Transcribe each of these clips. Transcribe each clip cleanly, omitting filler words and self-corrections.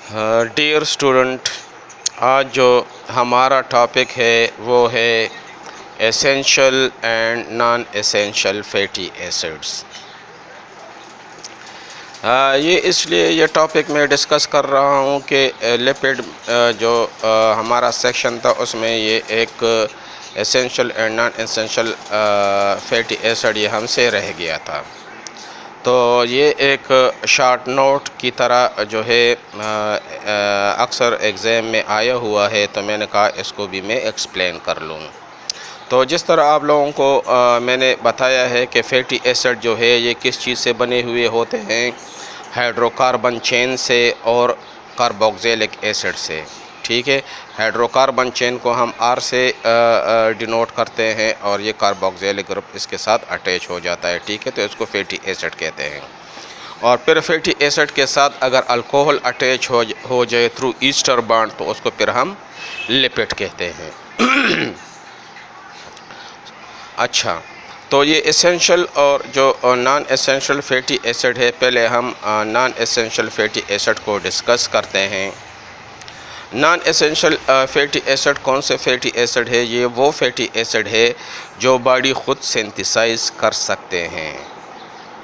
Dear student, आज जो हमारा टॉपिक है वो है essential and non essential fatty acids. ये इसलिए ये टॉपिक मैं डिस्कस कर रहा हूँ कि लिपिड जो हमारा सेक्शन था उसमें ये एक essential and non essential fatty acid ये हमसे रह गया था। तो ये एक शॉर्ट नोट की तरह जो है अक्सर एग्ज़ाम में आया हुआ है, तो मैंने कहा इसको भी मैं एक्सप्लेन कर लूँ। तो जिस तरह आप लोगों को मैंने बताया है कि फैटी एसिड जो है ये किस चीज़ से बने हुए होते हैं, हाइड्रोकार्बन चेन से और कार्बोक्सिलिक एसिड से। ठीक है, हाइड्रोकार्बन चेन को हम आर से डिनोट करते हैं और ये कार्बोक्सिलिक ग्रुप इसके साथ अटैच हो जाता है। ठीक है, तो इसको फैटी एसिड कहते हैं। और फिर फैटी एसिड के साथ अगर अल्कोहल अटैच हो जाए थ्रू ईस्टर बॉन्ड तो उसको फिर हम लिपिड कहते हैं। अच्छा, तो ये एसेंशियल और जो नॉन एसेंशियल फैटी एसिड है, पहले हम नॉन एसेंशियल फैटी एसिड को डिस्कस करते हैं। नॉन एसेंशियल फैटी एसिड कौन से फैटी एसिड है? ये वो फैटी एसिड है जो बॉडी ख़ुद सिंथेसाइज कर सकते हैं।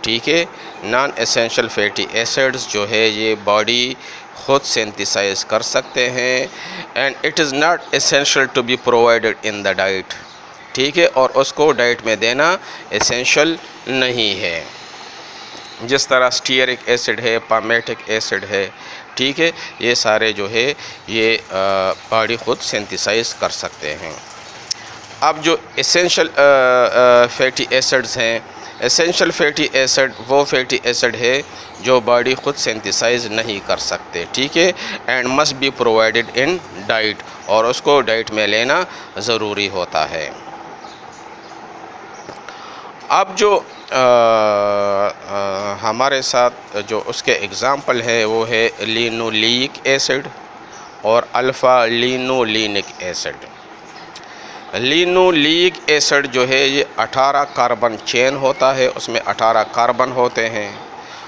ठीक है, नॉन एसेंशियल फैटी एसिड्स जो है ये बॉडी ख़ुद सिंथेसाइज कर सकते हैं and it is not essential to be provided in the diet. ठीक है, और उसको डाइट में देना एसेंशियल नहीं है। जिस तरह स्टीयरिक एसिड है, पामेटिक एसिड है, ठीक है, ये सारे जो है ये बॉडी ख़ुद सिंथेसाइज कर सकते हैं। अब जो एसेंशियल फैटी एसिड्स हैं, एसेंशियल फैटी एसिड वो फैटी एसिड है जो बॉडी ख़ुद सिंथेसाइज नहीं कर सकते। ठीक है, and must be provided in diet, और उसको डाइट में लेना ज़रूरी होता है। अब जो हमारे साथ जो उसके एग्ज़ाम्पल है वो है लिनोलिक एसिड और alpha linolenic acid. Linoleic acid जो है ये 18 कार्बन चेन होता है, उसमें 18 कार्बन होते हैं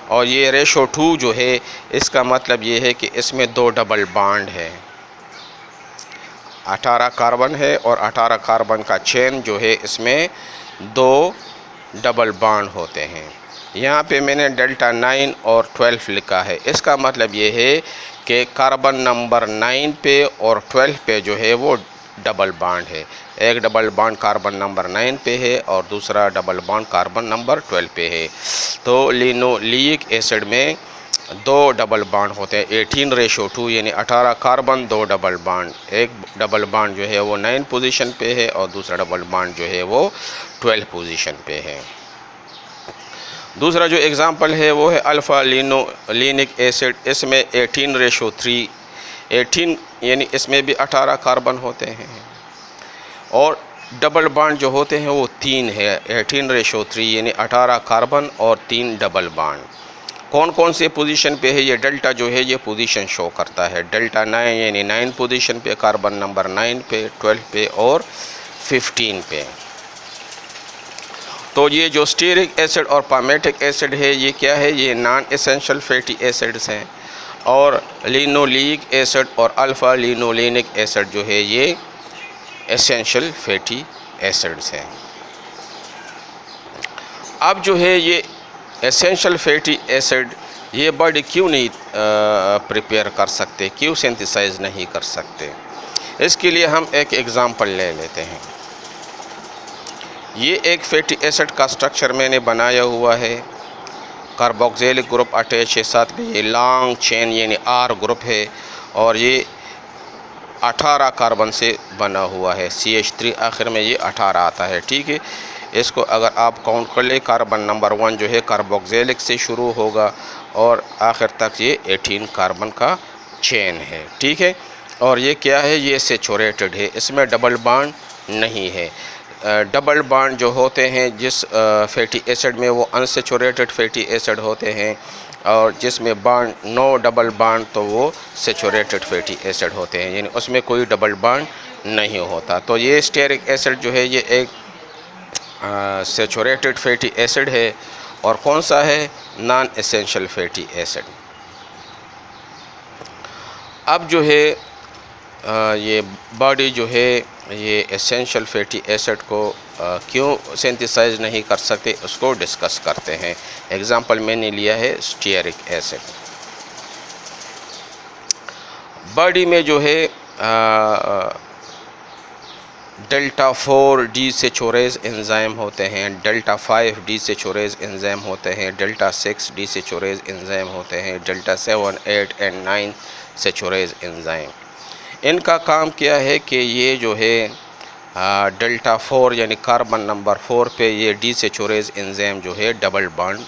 और ये रेशो 2 जो है इसका मतलब ये है कि इसमें 2 डबल बॉन्ड है। 18 कार्बन है और 18 कार्बन का चेन जो है इसमें 2 डबल बॉन्ड होते हैं। यहाँ पे मैंने डेल्टा 9 और 12 लिखा है। इसका मतलब ये है कि कार्बन नंबर 9 पे और 12 पे जो है वो डबल बॉन्ड है। एक डबल बॉन्ड कार्बन नंबर 9 पे है और दूसरा डबल बॉन्ड कार्बन नंबर 12 पे है। तो लिनोलिक एसिड में 2 डबल बॉन्ड होते हैं, 18:2, यानी 18 कार्बन 2 डबल बॉन्ड। एक डबल बॉन्ड जो है वो 9 पोजीशन पे है और दूसरा डबल बॉन्ड जो है वो 12 पोजीशन पे है। दूसरा जो एग्ज़ाम्पल है वो है अल्फ़ा लिनोलिनिक एसिड। इसमें 18:3, 18 यानी इसमें भी 18 कार्बन होते हैं और डबल बॉन्ड जो होते हैं वो 3 है, 18:3 यानी 18 कार्बन और 3 डबल बॉन्ड। कौन कौन से पोजीशन पे है? ये डेल्टा जो है ये पोजीशन शो करता है। डेल्टा 9 यानी 9 पोजीशन पे, कार्बन नंबर 9 पे, 12 पे और 15 पे। तो ये जो स्टीयरिक एसिड और पामेटिक एसिड है ये क्या है? ये नॉन एसेंशियल फैटी एसिड्स हैं और लिनोलिक एसिड और अल्फ़ा लिनोलिनिक एसिड जो है ये एसेंशियल फैटी एसिड्स हैं। अब जो है ये एसेंशियल फैटी एसिड ये बॉडी क्यों नहीं प्रिपेयर कर सकते, क्यों सिंथेसाइज नहीं कर सकते? इसके लिए हम एक एग्ज़ाम्पल ले लेते हैं। ये एक फैटी एसिड का स्ट्रक्चर मैंने बनाया हुआ है, कार्बोक्सिलिक ग्रुप अटैच है, साथ में ये लॉन्ग चेन यानी आर ग्रुप है और ये 18 कार्बन से बना हुआ है। CH3 आखिर में ये 18 आता है। ठीक है, इसको अगर आप काउंट कर ले, कार्बन नंबर 1 जो है कार्बोक्सिलिक से शुरू होगा और आखिर तक ये 18 कार्बन का चेन है। ठीक है, और ये क्या है? ये सैचुरेटेड है, इसमें डबल बॉन्ड नहीं है। डबल बॉन्ड जो होते हैं जिस फैटी एसिड में वो अनसैचुरेटेड फैटी एसिड होते हैं और जिसमें बॉन्ड नो डबल बॉन्ड तो वो सैचुरेटेड फैटी एसिड होते हैं, यानी उसमें कोई डबल बॉन्ड नहीं होता। तो ये स्टीयरिक एसिड जो है ये एक सैचुरेटेड फैटी एसिड है और कौन सा है? Non essential fatty acid. अब जो है ये बॉडी जो है ये एसेंशियल फैटी एसिड को क्यों सिंथेसाइज नहीं कर सकते उसको डिस्कस करते हैं। एग्जांपल मैंने लिया है स्टीयरिक एसिड। बॉडी में जो है डेल्टा 4 डीसेचुरेज एंजाइम होते हैं, डेल्टा 5 डीसेचुरेज एंजाइम होते हैं, डेल्टा 6 डीसेचुरेज एंजाइम होते हैं, डेल्टा 7, 8 एंड 9 सेचुरेज एंजाइम। इनका काम क्या है कि ये जो है डेल्टा 4 यानी कार्बन नंबर 4 पे ये डीसेचुरेज एंजाइम जो है डबल बॉन्ड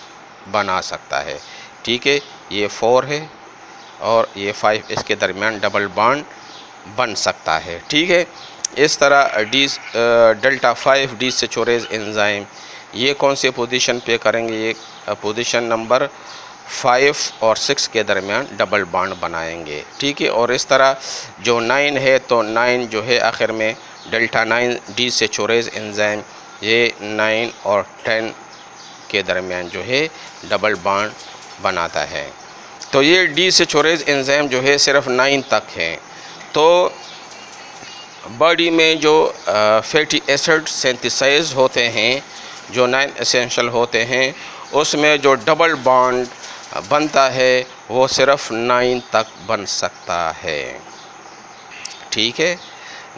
बना सकता है। ठीक है, ये 4 है और ये 5, इसके दरमियान डबल बॉन्ड बन सकता है। ठीक है, इस तरह डेल्टा 5 डीसेचुरेज एंजाइम ये कौन से पोजीशन पे करेंगे, ये पोजीशन नंबर 5 और 6 के दरमियान डबल बॉन्ड बनाएंगे। ठीक है, और इस तरह जो 9 है तो 9 जो है आखिर में डेल्टा 9 डीसेचुरेज एंजाइम ये 9 और 10 के दरमियान जो है डबल बॉन्ड बनाता है। तो ये डीसेचुरेज एंजाइम जो है सिर्फ 9 तक है। तो बॉडी में जो फैटी एसिड सिंथेसाइज होते हैं जो 9 एसेंशियल होते हैं उसमें जो डबल बॉन्ड बनता है वो सिर्फ 9 तक बन सकता है। ठीक है,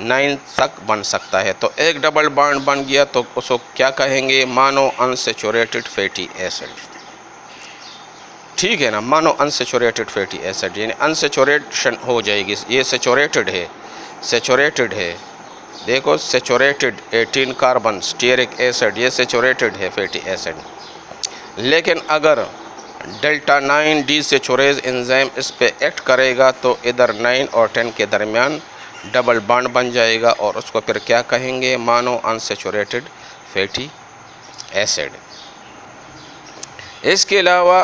9 तक बन सकता है। तो एक डबल बॉन्ड बन गया तो उसको क्या कहेंगे, मोनो अनसैचुरेटेड फैटी एसिड। ठीक है ना, मोनो अनसैचुरेटेड फैटी एसिड यानी अनसैचुरेशन हो जाएगी। ये सैचुरेटेड है, सैचुरेटेड है, देखो सैचुरेटेड 18 कार्बन स्टीयरिक एसिड ये सैचुरेटेड है फैटी एसिड। लेकिन अगर डेल्टा 9 डीसेचुरेज एंजाइम इस पे एक्ट करेगा तो इधर 9 और 10 के दरमियान डबल बॉन्ड बन जाएगा और उसको फिर क्या कहेंगे, मोनो अनसैचुरेटेड फैटी एसिड। इसके अलावा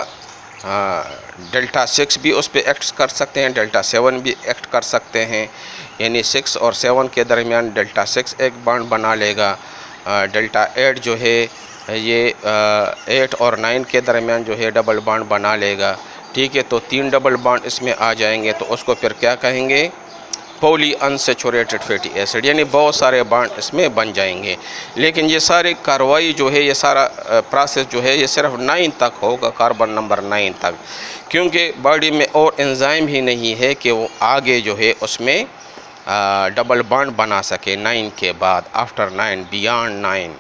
डेल्टा 6 भी उस पर एक्ट कर सकते हैं, डेल्टा 7 भी एक्ट कर सकते हैं, यानी 6 और 7 के दरमियान डेल्टा 6 एक बॉन्ड बना लेगा। डेल्टा 8 जो है ये 8 और 9 के दरमियान जो है डबल बॉन्ड बना लेगा। ठीक है, तो 3 डबल बॉन्ड इसमें आ जाएंगे तो उसको फिर क्या कहेंगे, पॉली अनसैचुरेटेड फैटी एसिड, यानी बहुत सारे बॉन्ड इसमें बन जाएंगे। लेकिन ये सारी कार्रवाई जो है, ये सारा प्रोसेस जो है ये सिर्फ 9 तक होगा, कार्बन नंबर 9 तक, क्योंकि बॉडी में और एंजाइम ही नहीं है कि वो आगे जो है उसमें डबल बॉन्ड बना सके 9 के बाद, आफ्टर 9, बियॉन्ड 9।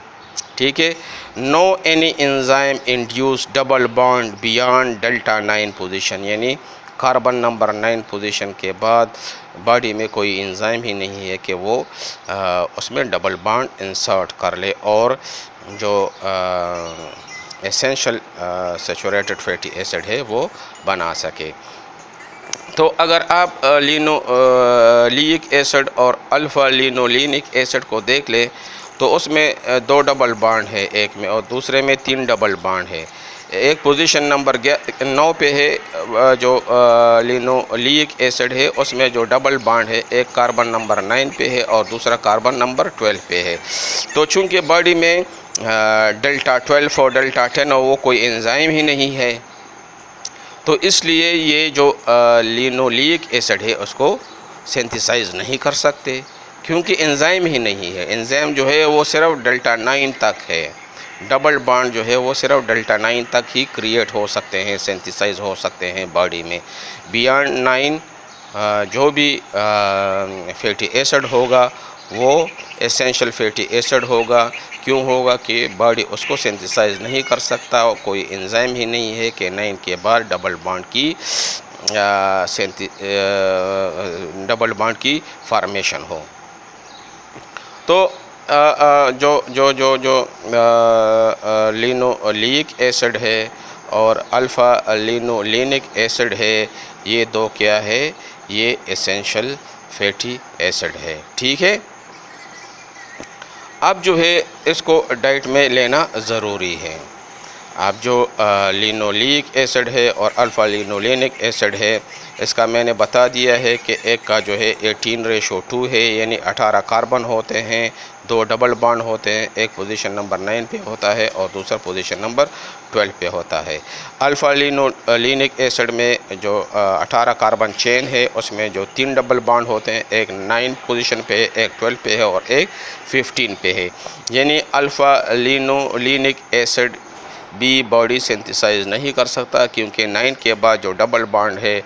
ठीक है, no any enzyme induce double bond beyond delta 9 position, यानी कार्बन नंबर 9 पोजीशन के बाद बॉडी में कोई एंजाइम ही नहीं है कि वो उसमें डबल बॉन्ड इंसर्ट कर ले और जो एसेंशियल सैचुरेटेड फैटी एसिड है वो बना सके। तो अगर आप लिनोलिक एसिड और अल्फ़ा लिनोलिनिक एसिड को देख लें तो उसमें 2 डबल बॉन्ड है एक में और दूसरे में 3 डबल बॉन्ड है। एक पोजीशन नंबर 9 पे है जो लिनोलिक एसिड है, उसमें जो डबल बॉन्ड है एक कार्बन नंबर 9 पे है और दूसरा कार्बन नंबर 12 पे है। तो चूंकि बॉडी में डेल्टा 12 और डेल्टा 10 और वो कोई एंजाइम ही नहीं है तो इसलिए ये जो लिनोलिक एसिड है उसको सिंथेसाइज नहीं कर सकते, क्योंकि एंजाइम ही नहीं है। एंजाइम जो है वो सिर्फ डेल्टा 9 तक है, डबल बॉन्ड जो है वो सिर्फ डेल्टा 9 तक ही क्रिएट हो सकते हैं, सिंथेसाइज हो सकते हैं बॉडी में। बियॉन्ड 9 जो भी फैटी एसिड होगा वो एसेंशियल फैटी एसिड होगा। क्यों होगा कि बॉडी उसको सिंथेसाइज नहीं कर सकता और कोई एंजाइम ही नहीं है कि 9 के बाद डबल बॉन्ड की फॉर्मेशन हो। तो जो जो जो जो लिनोलिक एसिड है और अल्फ़ा लिनोलिनिक एसिड है, ये दो क्या है, ये एसेंशियल फैटी एसिड है। ठीक है, अब जो है इसको डाइट में लेना ज़रूरी है। अब जो लिनोलिक एसिड है और अल्फ़ा लिनोलेनिक एसिड है, इसका मैंने बता दिया है कि एक का जो है 18:2 है, यानी 18 कार्बन होते हैं, 2 डबल बॉन्ड होते हैं, एक पोजीशन नंबर 9 पे होता है और दूसरा पोजीशन नंबर 12 पे होता है। अल्फ़ा लिनोलेनिक एसिड में जो 18 कार्बन चेन है, उसमें जो 3 डबल बॉन्ड होते हैं, एक 9 पोजीशन पे है, एक 12 पे है और एक 15 पे है। यानी अल्फ़ा लिनोलेनिक एसिड भी बॉडी सिंथेसाइज नहीं कर सकता, क्योंकि 9 के बाद जो डबल बॉन्ड है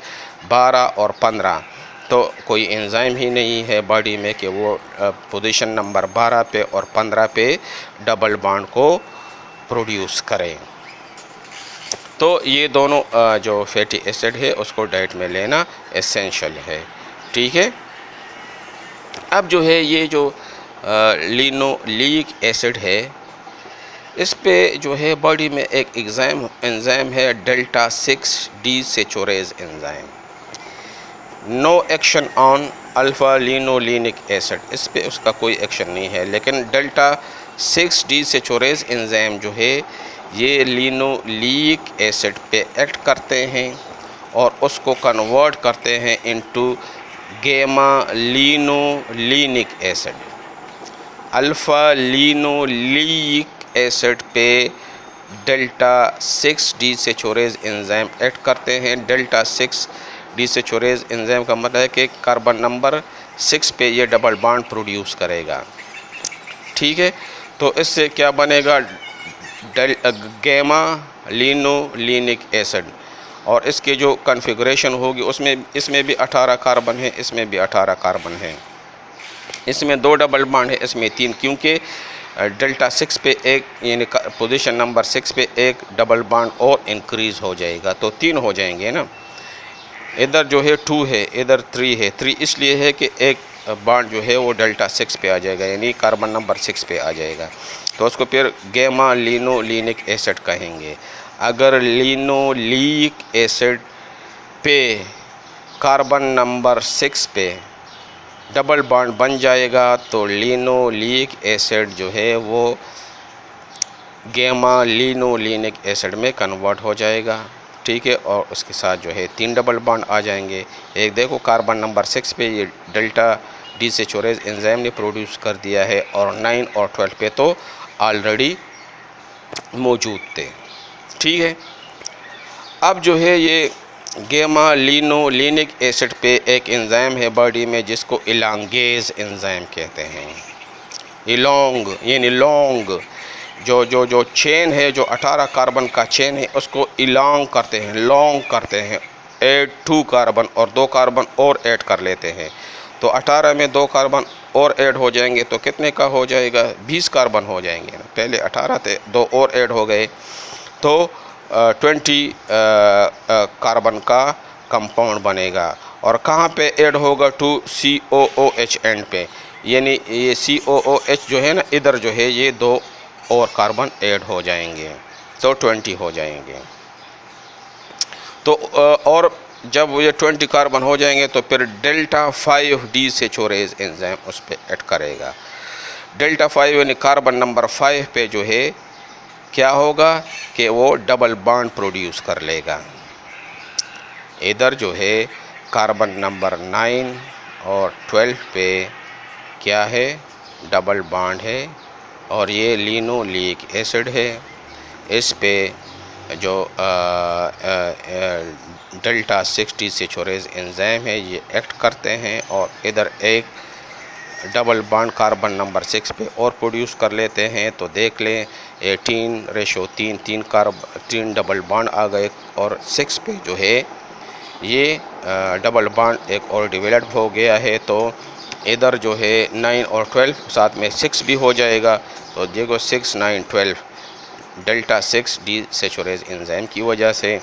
12 और 15, तो कोई एंजाइम ही नहीं है बॉडी में कि वो पोजीशन नंबर 12 पे और 15 पे डबल बॉन्ड को प्रोड्यूस करें। तो ये दोनों जो फैटी एसिड है उसको डाइट में लेना एसेंशियल है। ठीक है। अब जो है ये जो लिनोलिक एसिड है, इस पे जो है बॉडी में एक एंजाइम है delta 6 desaturase enzyme. No action on alpha linolenic acid, इस पे उसका कोई एक्शन नहीं है, लेकिन डेल्टा 6 डीसेचुरेज एंजाइम जो है ये लिनोलिक एसिड पे एक्ट करते हैं और उसको कन्वर्ट करते हैं into gamma linolenic acid. Alpha linoleic acid पे डेल्टा 6 डीसेचुरेज एंजाइम एक्ट करते हैं। डेल्टा 6 डीसेचुरेज एंजाइम का मतलब है कि कार्बन नंबर 6 पे ये डबल बॉन्ड प्रोड्यूस करेगा। ठीक है। तो इससे क्या बनेगा, गैमा लिनोलेनिक एसिड, और इसकी जो कॉन्फ़िगरेशन होगी इसमें भी 18 कार्बन है, इसमें भी 18 कार्बन है, इसमें 2 डबल बॉन्ड है, इसमें 3, क्योंकि डेल्टा 6 पे एक यानी पोजीशन नंबर 6 पे एक डबल बॉन्ड और इंक्रीज़ हो जाएगा, तो 3 हो जाएंगे ना। इधर जो है 2 है, इधर 3 है। 3 इसलिए है कि एक बॉन्ड जो है वो डेल्टा 6 पे आ जाएगा, यानी कार्बन नंबर 6 पे आ जाएगा, तो उसको फिर गैमा लिनोलेनिक एसिड कहेंगे। अगर लिनोलिक एसिड पे कार्बन नंबर 6 पे डबल बॉन्ड बन जाएगा तो लिनोलिक एसिड जो है वो गैमा लिनोलेनिक एसिड में कन्वर्ट हो जाएगा। ठीक है। और उसके साथ जो है 3 डबल बॉन्ड आ जाएंगे। एक देखो कार्बन नंबर 6 पे ये डेल्टा डीसेचुरेज एंजाइम ने प्रोड्यूस कर दिया है, और 9 और 12 पे तो ऑलरेडी मौजूद थे। ठीक है। अब जो है ये गैमा लिनोलेनिक एसिड पे एक एंजाइम है बॉडी में जिसको इलांगेज एंजाइम कहते हैं। इलोंग यानी लॉन्ग, जो चेन है, जो 18 कार्बन का चेन है उसको इलांग करते हैं, लॉन्ग करते हैं, ऐड 2 कार्बन और 2 कार्बन और ऐड कर लेते हैं, तो 18 में 2 कार्बन और ऐड हो जाएंगे तो कितने का हो जाएगा, 20 कार्बन हो जाएंगे ना। पहले 18 थे, 2 और ऐड हो गए तो 20 कार्बन का कंपाउंड बनेगा। और कहाँ पे ऐड होगा, टू COOH एंड पे, यानी ये COOH जो है ना, इधर जो है ये 2 और कार्बन ऐड हो जाएंगे तो 20 हो जाएंगे। तो और जब ये 20 कार्बन हो जाएंगे तो फिर डेल्टा 5 डीसेचुरेज एंजाइम उस पर ऐड करेगा। डेल्टा 5 यानी कार्बन नंबर 5 पे जो है क्या होगा कि वो डबल बॉन्ड प्रोड्यूस कर लेगा। इधर जो है कार्बन नंबर 9 और 12 पे क्या है, डबल बॉन्ड है, और ये लिनोलिक एसिड है। इस पे जो डेल्टा 6 डीसेचुरेज एंजाइम है ये एक्ट करते हैं, और इधर एक डबल बॉन्ड कार्बन नंबर 6 पे और प्रोड्यूस कर लेते हैं। तो देख लें 18:3 3 डबल बॉन्ड आ गए, और 6 पे जो है ये डबल बॉन्ड एक और डेवलप हो गया है। तो इधर जो है 9 और 12 साथ में 6 भी हो जाएगा, तो देखो 6 9 12 डेल्टा 6 डीसेचुरेज एंजाइम की वजह से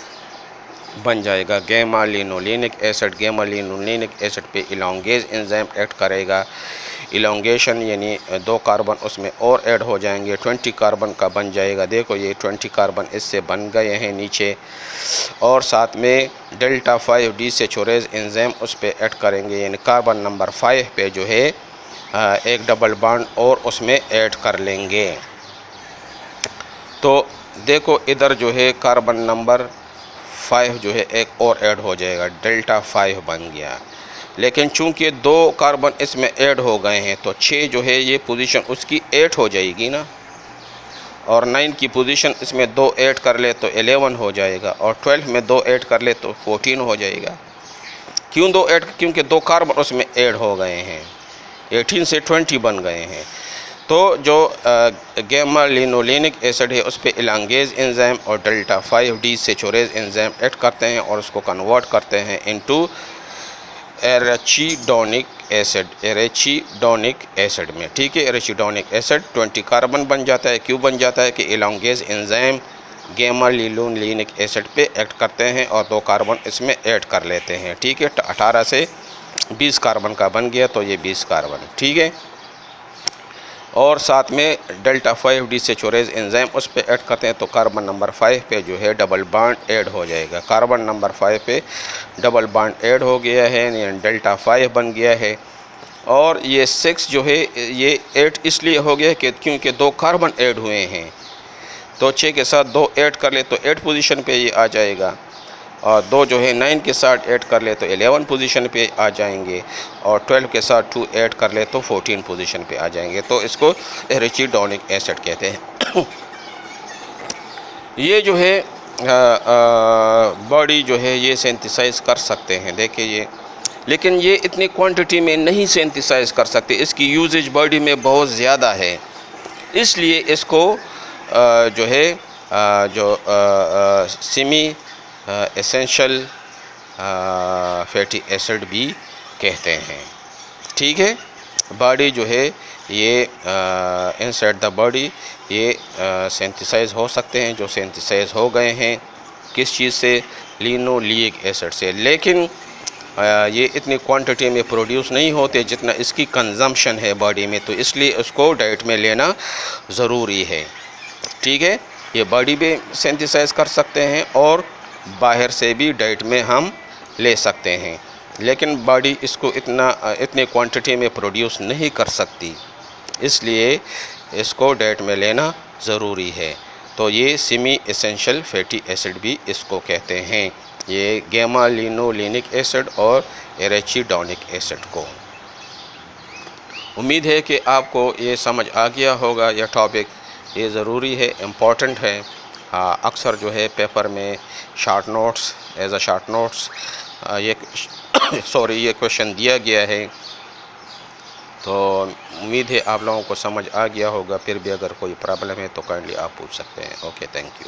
बन जाएगा gamma linolenic acid. Gamma linolenic acid पे इलांगेज एंजाइम एक्ट करेगा। इलांगेशन यानी 2 कार्बन उसमें और ऐड हो जाएंगे, 20 कार्बन का बन जाएगा। देखो ये 20 कार्बन इससे बन गए हैं नीचे, और साथ में डेल्टा 5 डीसेचुरेज एंजाइम उस पर ऐड करेंगे, यानी कार्बन नंबर 5 पे जो है एक डबल बॉन्ड और उसमें ऐड कर लेंगे। तो देखो इधर जो है कार्बन नंबर 5 जो है एक और ऐड हो जाएगा, डेल्टा 5 बन गया। लेकिन चूंकि 2 कार्बन इसमें ऐड हो गए हैं तो 6 जो है ये पोजीशन उसकी 8 हो जाएगी ना, और 9 की पोजीशन इसमें 2 ऐड कर ले तो 11 हो जाएगा, और 12 में 2 ऐड कर ले तो 14 हो जाएगा। क्यों 2 ऐड? क्योंकि 2 कार्बन उसमें ऐड हो गए हैं, 18 से 20 बन गए हैं। तो जो गैमा लिनोलेनिक एसिड है उस पर इलांगेज एंजाइम और डेल्टा 5 डीसेचुरेज एंजाइम ऐड करते हैं और उसको कन्वर्ट करते हैं इनटू एराचिडोनिक एसिड में। ठीक है, एराचिडोनिक एसिड 20 कार्बन बन जाता है। क्यों बन जाता है? कि इलांगेज एंजाइम गैमा लिनोलेनिक एसिड पे एक्ट करते हैं और 2 कार्बन इसमें ऐड कर लेते हैं। ठीक है, 18 से 20 कार्बन का बन गया, तो ये 20 कार्बन। ठीक है, और साथ में डेल्टा 5 डीसेचुरेज एंजाइम उस पे ऐड करते हैं तो कार्बन नंबर 5 पे जो है डबल बॉन्ड ऐड हो जाएगा। कार्बन नंबर 5 पे डबल बॉन्ड ऐड हो गया है, यानी डेल्टा 5 बन गया है। और ये 6 जो है ये 8 इसलिए हो गया कि क्योंकि 2 कार्बन ऐड हुए हैं, तो 6 के साथ 2 ऐड कर ले तो 8 पोजीशन पे ये आ जाएगा, और 2 जो है 9 के साथ ऐड कर ले तो 11 पोजीशन पे आ जाएंगे, और 12 के साथ 2 ऐड कर ले तो 14 पोजीशन पे आ जाएंगे। तो इसको एराचिडोनिक एसिड कहते हैं। ये जो है बॉडी जो है ये सिंथेसाइज कर सकते हैं, देखिए ये, लेकिन ये इतनी क्वांटिटी में नहीं सिंथेसाइज कर सकते, इसकी यूजेज बॉडी में बहुत ज़्यादा है। इसलिए इसको जो है जो सेमी एसेंशियल फैटी एसिड भी कहते हैं। ठीक है, बॉडी जो है ये इनसाइड द बॉडी ये सिंथेसाइज हो सकते हैं, जो सिंथेसाइज हो गए हैं किस चीज़ से? लिनोलिक एसिड से। लेकिन ये इतनी क्वांटिटी में प्रोड्यूस नहीं होते जितना इसकी कंजम्पशन है बॉडी में, तो इसलिए उसको डाइट में लेना ज़रूरी है। ठीक है, ये बॉडी में सिंथेसाइज कर सकते हैं और बाहर से भी डाइट में हम ले सकते हैं, लेकिन बॉडी इसको इतने क्वांटिटी में प्रोड्यूस नहीं कर सकती, इसलिए इसको डाइट में लेना ज़रूरी है। तो ये सेमी एसेंशियल फैटी एसिड भी इसको कहते हैं, ये गैमा लिनोलेनिक एसिड और एराचिडोनिक एसिड को। उम्मीद है कि आपको ये समझ आ गया होगा। यह टॉपिक ये ज़रूरी है, इम्पॉर्टेंट है। अक्सर जो है पेपर में short notes as a short notes ये ये क्वेश्चन दिया गया है, तो उम्मीद है आप लोगों को समझ आ गया होगा। फिर भी अगर कोई प्रॉब्लम है तो काइंडली आप पूछ सकते हैं। Okay, thank you.